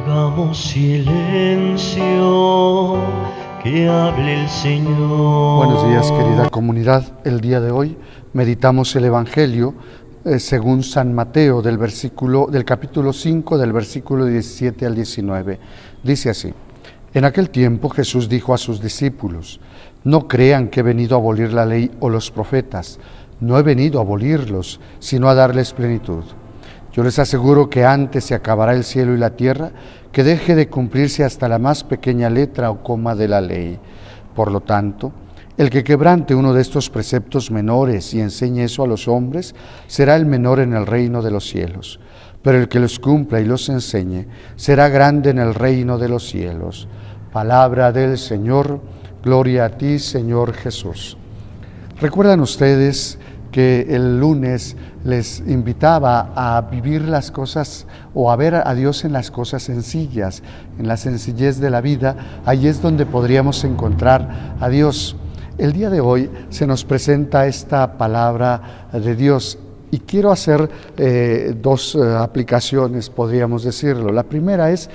Hagamos silencio, que hable el Señor. Buenos días, querida comunidad. El día de hoy meditamos el Evangelio según San Mateo del capítulo 5, del versículo 17 al 19. Dice así: En aquel tiempo Jesús dijo a sus discípulos: No crean que he venido a abolir la ley o los profetas. No he venido a abolirlos, sino a darles plenitud. Yo les aseguro que antes se acabará el cielo y la tierra, que deje de cumplirse hasta la más pequeña letra o coma de la ley. Por lo tanto, el que quebrante uno de estos preceptos menores y enseñe eso a los hombres, será el menor en el reino de los cielos. Pero el que los cumpla y los enseñe, será grande en el reino de los cielos. Palabra del Señor. Gloria a ti, Señor Jesús. ¿Recuerdan ustedes que el lunes les invitaba a vivir las cosas o a ver a Dios en las cosas sencillas, en la sencillez de la vida? Ahí es donde podríamos encontrar a Dios. El día de hoy se nos presenta esta palabra de Dios y quiero hacer dos aplicaciones, podríamos decirlo. La primera es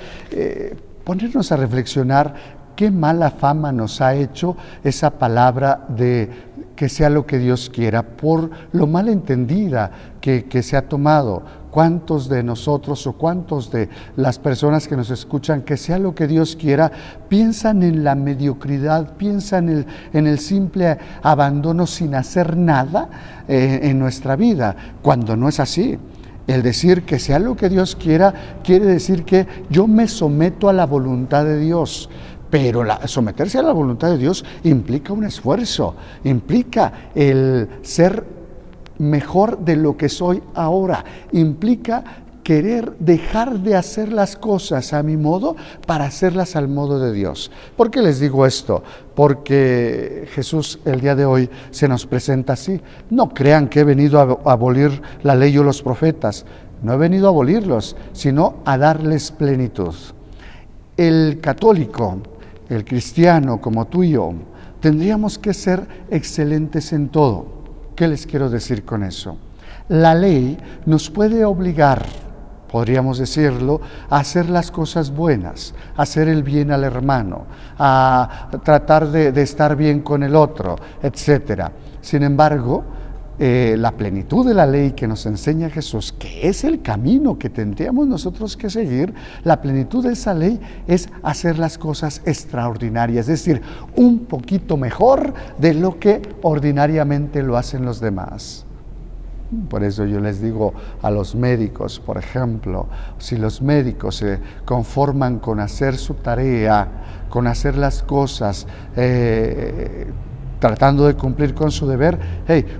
ponernos a reflexionar qué mala fama nos ha hecho esa palabra de que sea lo que Dios quiera, por lo mal entendida que se ha tomado. ¿Cuántos de nosotros o cuántos de las personas que nos escuchan, que sea lo que Dios quiera, piensan en la mediocridad, piensan en el simple abandono sin hacer nada en nuestra vida, cuando no es así? El decir que sea lo que Dios quiera quiere decir que yo me someto a la voluntad de Dios. Pero someterse a la voluntad de Dios implica un esfuerzo, implica el ser mejor de lo que soy ahora, implica querer dejar de hacer las cosas a mi modo para hacerlas al modo de Dios. ¿Por qué les digo esto? Porque Jesús el día de hoy se nos presenta así. No crean que he venido a abolir la ley o los profetas. No he venido a abolirlos, sino a darles plenitud. El católico, el cristiano como tú y yo, tendríamos que ser excelentes en todo. ¿Qué les quiero decir con eso? La ley nos puede obligar, podríamos decirlo, a hacer las cosas buenas, a hacer el bien al hermano, a tratar de estar bien con el otro, etc. Sin embargo, la plenitud de la ley que nos enseña Jesús, que es el camino que tendríamos nosotros que seguir, la plenitud de esa ley es hacer las cosas extraordinarias, es decir, un poquito mejor de lo que ordinariamente lo hacen los demás. Por eso yo les digo a los médicos, por ejemplo, si los médicos se conforman con hacer su tarea, con hacer las cosas, tratando de cumplir con su deber,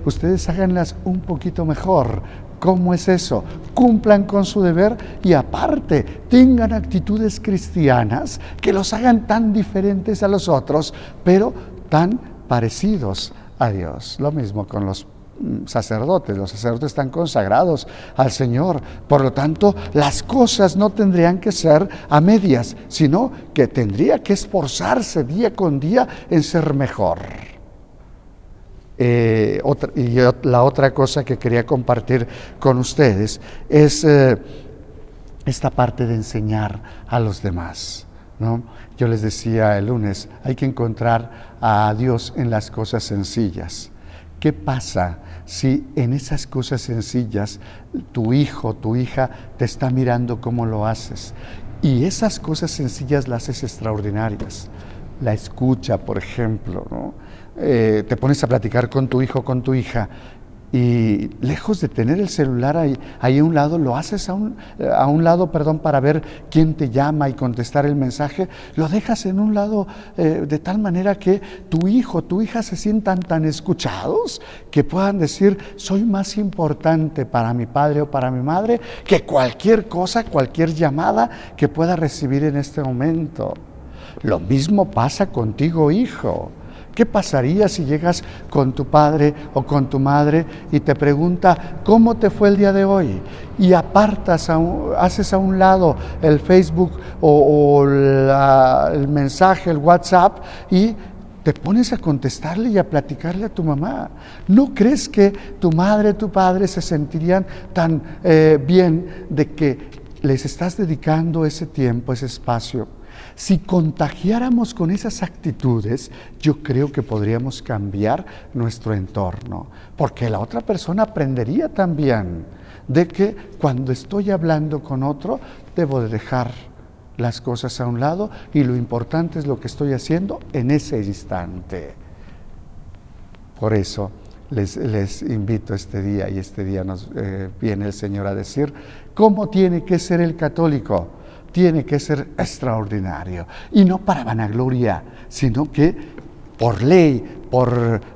ustedes háganlas un poquito mejor. ¿Cómo es eso? Cumplan con su deber y aparte tengan actitudes cristianas que los hagan tan diferentes a los otros, pero tan parecidos a Dios. Lo mismo con los sacerdotes están consagrados al Señor, por lo tanto las cosas no tendrían que ser a medias, sino que tendría que esforzarse día con día en ser mejor. La otra cosa que quería compartir con ustedes es esta parte de enseñar a los demás, ¿no? Yo les decía el lunes, hay que encontrar a Dios en las cosas sencillas. ¿Qué pasa si en esas cosas sencillas tu hijo, tu hija te está mirando cómo lo haces? Y esas cosas sencillas las haces extraordinarias. La escucha, por ejemplo, ¿no? Te pones a platicar con tu hijo, con tu hija, y lejos de tener el celular ahí a un lado, lo haces a un lado, para ver quién te llama y contestar el mensaje, lo dejas en un lado de tal manera que tu hijo, tu hija se sientan tan escuchados que puedan decir: soy más importante para mi padre o para mi madre que cualquier cosa, cualquier llamada que pueda recibir en este momento. Lo mismo pasa contigo, hijo. ¿Qué pasaría si llegas con tu padre o con tu madre y te pregunta cómo te fue el día de hoy? Y haces a un lado el Facebook o el mensaje, el WhatsApp, y te pones a contestarle y a platicarle a tu mamá. ¿No crees que tu madre, tu padre se sentirían tan bien de que les estás dedicando ese tiempo, ese espacio. Si contagiáramos con esas actitudes, yo creo que podríamos cambiar nuestro entorno, porque la otra persona aprendería también de que cuando estoy hablando con otro, debo de dejar las cosas a un lado y lo importante es lo que estoy haciendo en ese instante. Por eso les invito este día, y este día nos viene el Señor a decir cómo tiene que ser el católico. Tiene que ser extraordinario, y no para vanagloria, sino que por ley,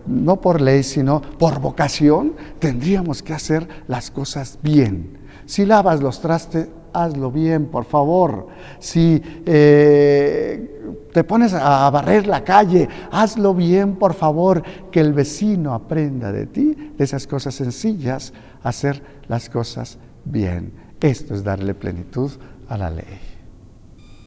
no por ley, sino por vocación, tendríamos que hacer las cosas bien. Si lavas los trastes, hazlo bien, por favor. Si te pones a barrer la calle, hazlo bien, por favor, que el vecino aprenda de ti, de esas cosas sencillas, hacer las cosas bien. Esto es darle plenitud a la ley.